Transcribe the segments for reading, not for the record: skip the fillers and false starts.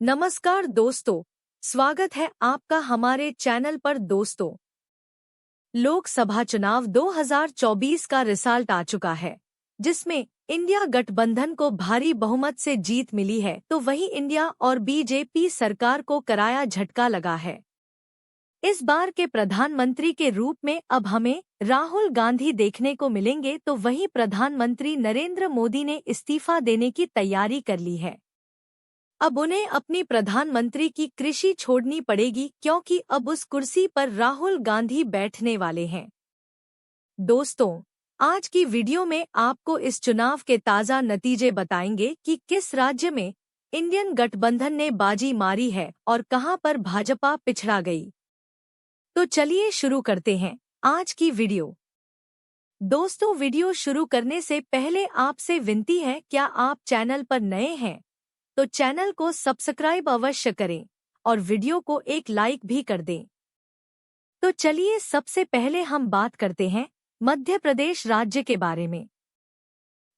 नमस्कार दोस्तों, स्वागत है आपका हमारे चैनल पर। दोस्तों, लोकसभा चुनाव 2024 का रिजल्ट आ चुका है, जिसमें इंडिया गठबंधन को भारी बहुमत से जीत मिली है, तो वहीं इंडिया और बीजेपी सरकार को कराया झटका लगा है। इस बार के प्रधानमंत्री के रूप में अब हमें राहुल गांधी देखने को मिलेंगे, तो वहीं प्रधानमंत्री नरेंद्र मोदी ने इस्तीफा देने की तैयारी कर ली है। अब उन्हें अपनी प्रधानमंत्री की कृषि छोड़नी पड़ेगी, क्योंकि अब उस कुर्सी पर राहुल गांधी बैठने वाले हैं। दोस्तों, आज की वीडियो में आपको इस चुनाव के ताज़ा नतीजे बताएंगे कि किस राज्य में इंडियन गठबंधन ने बाजी मारी है और कहां पर भाजपा पिछड़ा गई। तो चलिए शुरू करते हैं आज की वीडियो। दोस्तों, वीडियो शुरू करने से पहले आपसे विनती है, क्या आप चैनल पर नए हैं तो चैनल को सब्सक्राइब अवश्य करें और वीडियो को एक लाइक भी कर दें। तो चलिए सबसे पहले हम बात करते हैं मध्य प्रदेश राज्य के बारे में।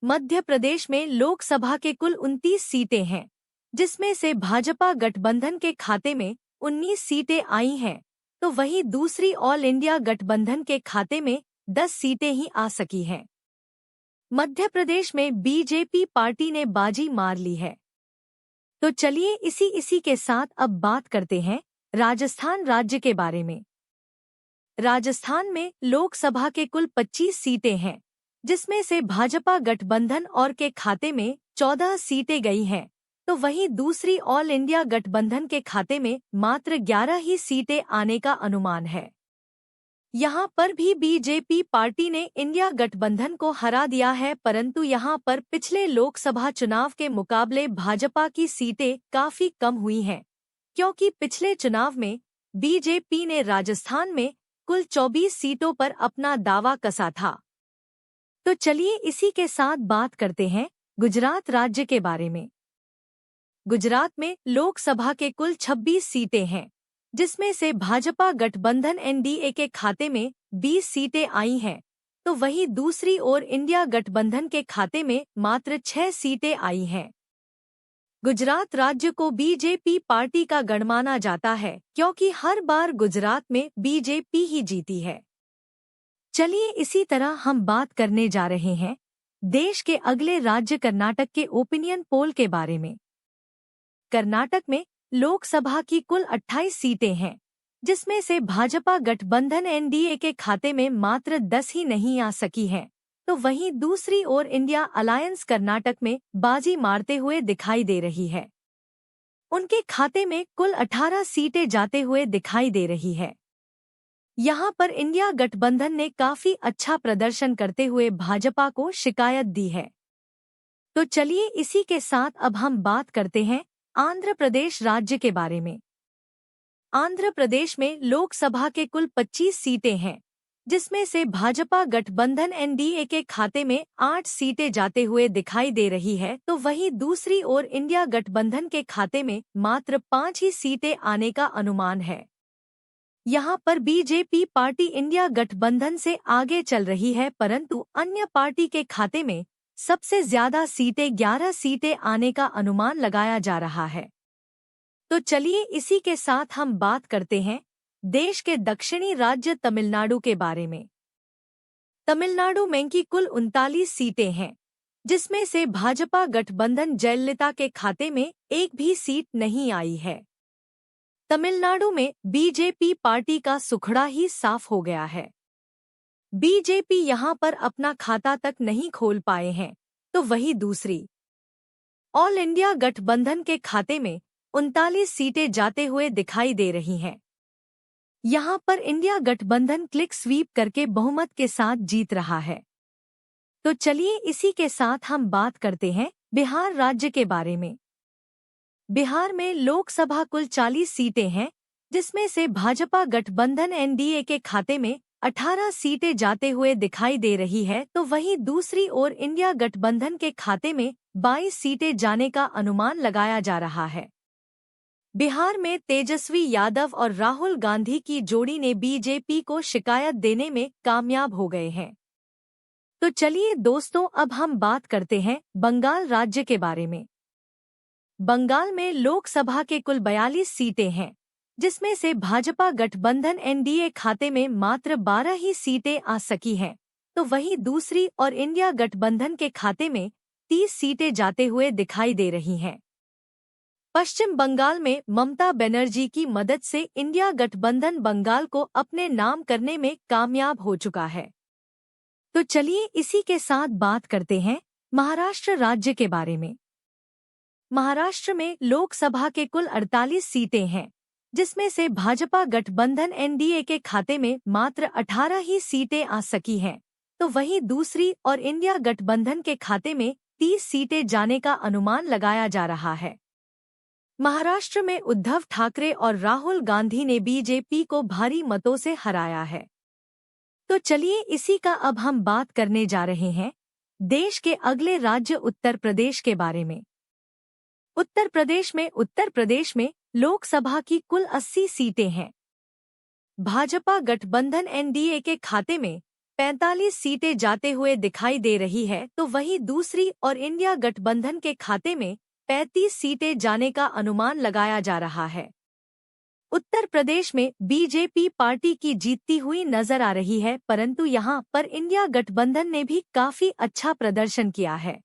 मध्य प्रदेश में लोकसभा के कुल 29 सीटें हैं, जिसमें से भाजपा गठबंधन के खाते में 19 सीटें आई हैं, तो वहीं दूसरी ऑल इंडिया गठबंधन के खाते में 10 सीटें ही आ सकी हैं। मध्य प्रदेश में बीजेपी पार्टी ने बाजी मार ली है। तो चलिए इसी के साथ अब बात करते हैं राजस्थान राज्य के बारे में। राजस्थान में लोकसभा के कुल 25 सीटें हैं, जिसमें से भाजपा गठबंधन और के खाते में 14 सीटें गई हैं, तो वहीं दूसरी ऑल इंडिया गठबंधन के खाते में मात्र 11 ही सीटें आने का अनुमान है। यहाँ पर भी बीजेपी पार्टी ने इंडिया गठबंधन को हरा दिया है, परंतु यहाँ पर पिछले लोकसभा चुनाव के मुकाबले भाजपा की सीटें काफी कम हुई हैं, क्योंकि पिछले चुनाव में बीजेपी ने राजस्थान में कुल 24 सीटों पर अपना दावा कसा था। तो चलिए इसी के साथ बात करते हैं गुजरात राज्य के बारे में। गुजरात में लोकसभा के कुल 26 सीटें हैं, जिसमें से भाजपा गठबंधन एनडीए के खाते में 20 सीटें आई हैं, तो वहीं दूसरी ओर इंडिया गठबंधन के खाते में मात्र 6 सीटें आई हैं। गुजरात राज्य को बीजेपी पार्टी का गढ़ माना जाता है, क्योंकि हर बार गुजरात में बीजेपी ही जीती है। चलिए इसी तरह हम बात करने जा रहे हैं देश के अगले राज्य कर्नाटक के ओपिनियन पोल के बारे में। कर्नाटक में लोकसभा की कुल 28 सीटें हैं, जिसमें से भाजपा गठबंधन एनडीए के खाते में मात्र 10 ही नहीं आ सकी हैं, तो वहीं दूसरी ओर इंडिया अलायंस कर्नाटक में बाजी मारते हुए दिखाई दे रही है। उनके खाते में कुल 18 सीटें जाते हुए दिखाई दे रही है। यहाँ पर इंडिया गठबंधन ने काफी अच्छा प्रदर्शन करते हुए भाजपा को शिकायत दी है। तो चलिए इसी के साथ अब हम बात करते हैं आंध्र प्रदेश राज्य के बारे में। आंध्र प्रदेश में लोकसभा के कुल 25 सीटें हैं, जिसमें से भाजपा गठबंधन एनडीए के खाते में 8 सीटें जाते हुए दिखाई दे रही है, तो वहीं दूसरी ओर इंडिया गठबंधन के खाते में मात्र 5 ही सीटें आने का अनुमान है। यहाँ पर बीजेपी पार्टी इंडिया गठबंधन से आगे चल रही है, परंतु अन्य पार्टी के खाते में सबसे ज्यादा सीटें 11 सीटें आने का अनुमान लगाया जा रहा है। तो चलिए इसी के साथ हम बात करते हैं देश के दक्षिणी राज्य तमिलनाडु के बारे में। तमिलनाडु में की कुल 39 सीटें हैं, जिसमें से भाजपा गठबंधन जयललिता के खाते में एक भी सीट नहीं आई है। तमिलनाडु में बीजेपी पार्टी का सुखड़ा ही साफ हो गया है। बीजेपी यहां पर अपना खाता तक नहीं खोल पाए हैं, तो वहीं दूसरी ऑल इंडिया गठबंधन के खाते में 39 सीटें जाते हुए दिखाई दे रही हैं। यहां पर इंडिया गठबंधन क्लिक स्वीप करके बहुमत के साथ जीत रहा है। तो चलिए इसी के साथ हम बात करते हैं बिहार राज्य के बारे में। बिहार में लोकसभा कुल 40 सीटें हैं, जिसमें से भाजपा गठबंधन एनडीए के खाते में 18 सीटें जाते हुए दिखाई दे रही है, तो वहीं दूसरी ओर इंडिया गठबंधन के खाते में 22 सीटें जाने का अनुमान लगाया जा रहा है। बिहार में तेजस्वी यादव और राहुल गांधी की जोड़ी ने बीजेपी को शिकायत देने में कामयाब हो गए हैं। तो चलिए दोस्तों, अब हम बात करते हैं बंगाल राज्य के बारे में। बंगाल में लोकसभा के कुल 42 सीटें हैं, जिसमें से भाजपा गठबंधन एनडीए खाते में मात्र 12 ही सीटें आ सकी हैं, तो वहीं दूसरी और इंडिया गठबंधन के खाते में 30 सीटें जाते हुए दिखाई दे रही हैं। पश्चिम बंगाल में ममता बनर्जी की मदद से इंडिया गठबंधन बंगाल को अपने नाम करने में कामयाब हो चुका है। तो चलिए इसी के साथ बात करते हैं महाराष्ट्र राज्य के बारे में। महाराष्ट्र में लोकसभा के कुल 48 सीटें हैं, जिसमें से भाजपा गठबंधन एनडीए के खाते में मात्र 18 ही सीटें आ सकी हैं, तो वहीं दूसरी और इंडिया गठबंधन के खाते में 30 सीटें जाने का अनुमान लगाया जा रहा है। महाराष्ट्र में उद्धव ठाकरे और राहुल गांधी ने बीजेपी को भारी मतों से हराया है। तो चलिए इसी का अब हम बात करने जा रहे हैं देश के अगले राज्य उत्तर प्रदेश के बारे में। उत्तर प्रदेश में लोकसभा की कुल 80 सीटें हैं। भाजपा गठबंधन एनडीए के खाते में 45 सीटें जाते हुए दिखाई दे रही है, तो वहीं दूसरी और इंडिया गठबंधन के खाते में 35 सीटें जाने का अनुमान लगाया जा रहा है। उत्तर प्रदेश में बीजेपी पार्टी की जीतती हुई नजर आ रही है, परंतु यहां पर इंडिया गठबंधन ने भी काफी अच्छा प्रदर्शन किया है।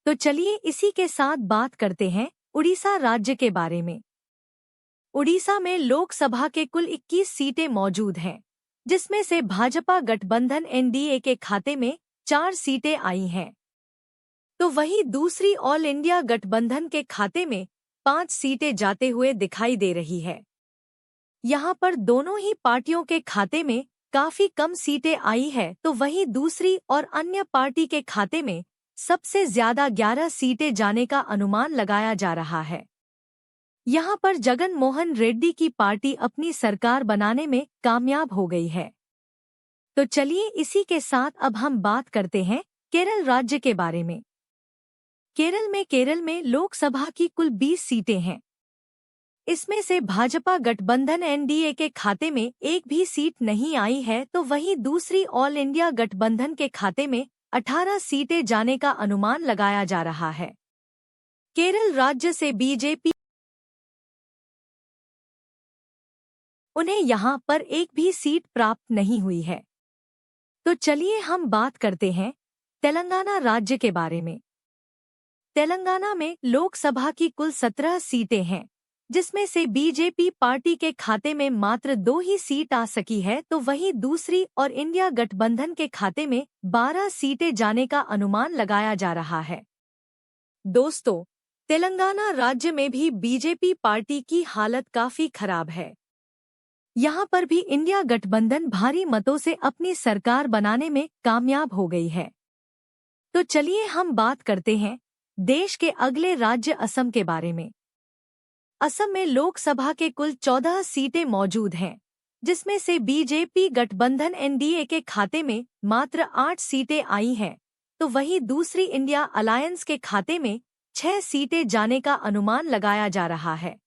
तो चलिए इसी के साथ बात करते हैं उड़ीसा राज्य के बारे में। उड़ीसा में लोकसभा के कुल 21 सीटें मौजूद हैं, जिसमें से भाजपा गठबंधन एनडीए के खाते में 4 सीटें आई हैं, तो वहीं दूसरी ऑल इंडिया गठबंधन के खाते में 5 सीटें जाते हुए दिखाई दे रही है। यहां पर दोनों ही पार्टियों के खाते में काफी कम सीटें आई है, तो वहीं दूसरी और अन्य पार्टी के खाते में सबसे ज्यादा 11 सीटें जाने का अनुमान लगाया जा रहा है। यहां पर जगन मोहन रेड्डी की पार्टी अपनी सरकार बनाने में कामयाब हो गई है। तो चलिए इसी के साथ अब हम बात करते हैं केरल राज्य के बारे में। केरल में लोकसभा की कुल 20 सीटें हैं। इसमें से भाजपा गठबंधन एनडीए के खाते में एक भी सीट नहीं आई है, तो वहीं दूसरी ऑल इंडिया गठबंधन के खाते में 18 सीटें जाने का अनुमान लगाया जा रहा है। केरल राज्य से बीजेपी उन्हें यहां पर एक भी सीट प्राप्त नहीं हुई है। तो चलिए हम बात करते हैं तेलंगाना राज्य के बारे में। तेलंगाना में लोकसभा की कुल 17 सीटें हैं, जिसमें से बीजेपी पार्टी के खाते में मात्र 2 ही सीट आ सकी है, तो वहीं दूसरी और इंडिया गठबंधन के खाते में 12 सीटें जाने का अनुमान लगाया जा रहा है। दोस्तों, तेलंगाना राज्य में भी बीजेपी पार्टी की हालत काफी खराब है। यहां पर भी इंडिया गठबंधन भारी मतों से अपनी सरकार बनाने में कामयाब हो गई है। तो चलिए हम बात करते हैं देश के अगले राज्य असम के बारे में। असम में लोकसभा के कुल 14 सीटें मौजूद हैं, जिसमें से बीजेपी गठबंधन एनडीए के खाते में मात्र 8 सीटें आई हैं, तो वहीं दूसरी इंडिया अलायंस के खाते में 6 सीटें जाने का अनुमान लगाया जा रहा है।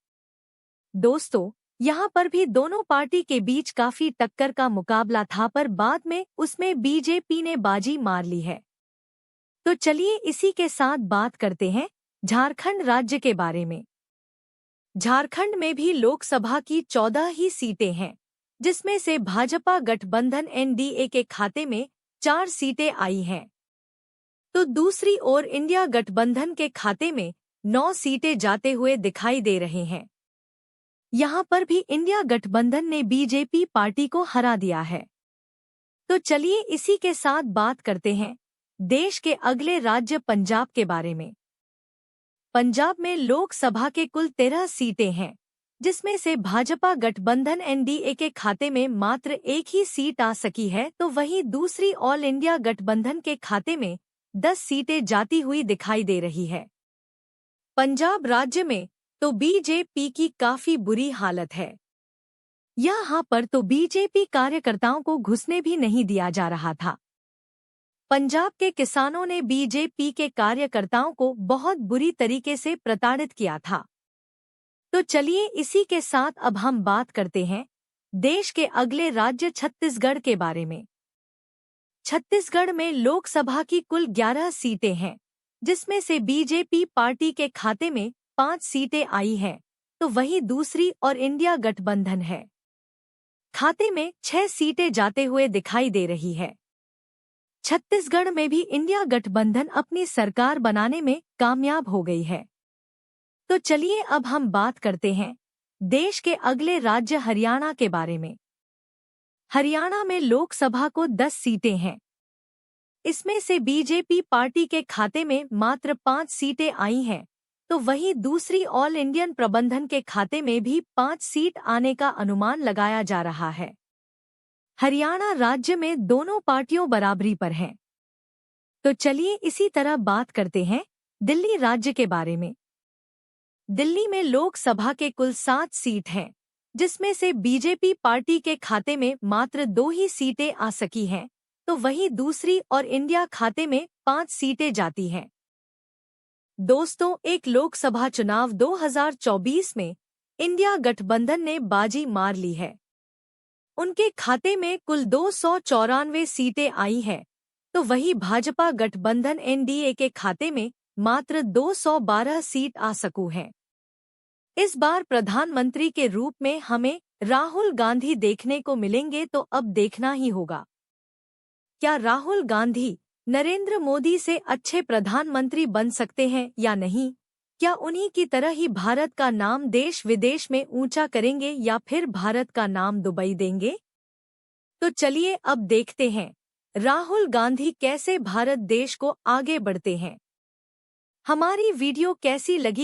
दोस्तों, यहां पर भी दोनों पार्टी के बीच काफी टक्कर का मुकाबला था, पर बाद में उसमें बीजेपी ने बाजी मार ली है। तो चलिए इसी के साथ बात करते हैं झारखंड राज्य के बारे में। झारखंड में भी लोकसभा की 14 ही सीटें हैं, जिसमें से भाजपा गठबंधन एनडीए के खाते में 4 सीटें आई हैं, तो दूसरी ओर इंडिया गठबंधन के खाते में 9 सीटें जाते हुए दिखाई दे रहे हैं। यहां पर भी इंडिया गठबंधन ने बीजेपी पार्टी को हरा दिया है। तो चलिए इसी के साथ बात करते हैं देश के अगले राज्य पंजाब के बारे में। पंजाब में लोकसभा के कुल 13 सीटें हैं, जिसमें से भाजपा गठबंधन एनडीए के खाते में मात्र 1 ही सीट आ सकी है, तो वहीं दूसरी ऑल इंडिया गठबंधन के खाते में 10 सीटें जाती हुई दिखाई दे रही है। पंजाब राज्य में तो बीजेपी की काफी बुरी हालत है। यहाँ पर तो बीजेपी कार्यकर्ताओं को घुसने भी नहीं दिया जा रहा था। पंजाब के किसानों ने बीजेपी के कार्यकर्ताओं को बहुत बुरी तरीके से प्रताड़ित किया था। तो चलिए इसी के साथ अब हम बात करते हैं देश के अगले राज्य छत्तीसगढ़ के बारे में। छत्तीसगढ़ में लोकसभा की कुल 11 सीटें हैं, जिसमें से बीजेपी पार्टी के खाते में 5 सीटें आई हैं, तो वही दूसरी और इंडिया गठबंधन है खाते में 6 सीटें जाते हुए दिखाई दे रही है। छत्तीसगढ़ में भी इंडिया गठबंधन अपनी सरकार बनाने में कामयाब हो गई है। तो चलिए अब हम बात करते हैं देश के अगले राज्य हरियाणा के बारे में। हरियाणा में लोकसभा को 10 सीटें हैं। इसमें से बीजेपी पार्टी के खाते में मात्र 5 सीटें आई हैं, तो वहीं दूसरी ऑल इंडियन प्रबंधन के खाते में भी 5 सीट आने का अनुमान लगाया जा रहा है। हरियाणा राज्य में दोनों पार्टियों बराबरी पर हैं। तो चलिए इसी तरह बात करते हैं दिल्ली राज्य के बारे में। दिल्ली में लोकसभा के कुल 7 सीट हैं, जिसमें से बीजेपी पार्टी के खाते में मात्र 2 ही सीटें आ सकी हैं, तो वहीं दूसरी और इंडिया खाते में 5 सीटें जाती हैं। दोस्तों, एक लोकसभा चुनाव 2024 में इंडिया गठबंधन ने बाजी मार ली है। उनके खाते में कुल 294 सीटें आई हैं, तो वही भाजपा गठबंधन एनडीए के खाते में मात्र 212 सीट आ सकू हैं। इस बार प्रधानमंत्री के रूप में हमें राहुल गांधी देखने को मिलेंगे, तो अब देखना ही होगा क्या राहुल गांधी नरेंद्र मोदी से अच्छे प्रधानमंत्री बन सकते हैं या नहीं। क्या उन्हीं की तरह ही भारत का नाम देश विदेश में ऊंचा करेंगे या फिर भारत का नाम दुबई देंगे। तो चलिए अब देखते हैं राहुल गांधी कैसे भारत देश को आगे बढ़ते हैं। हमारी वीडियो कैसी लगी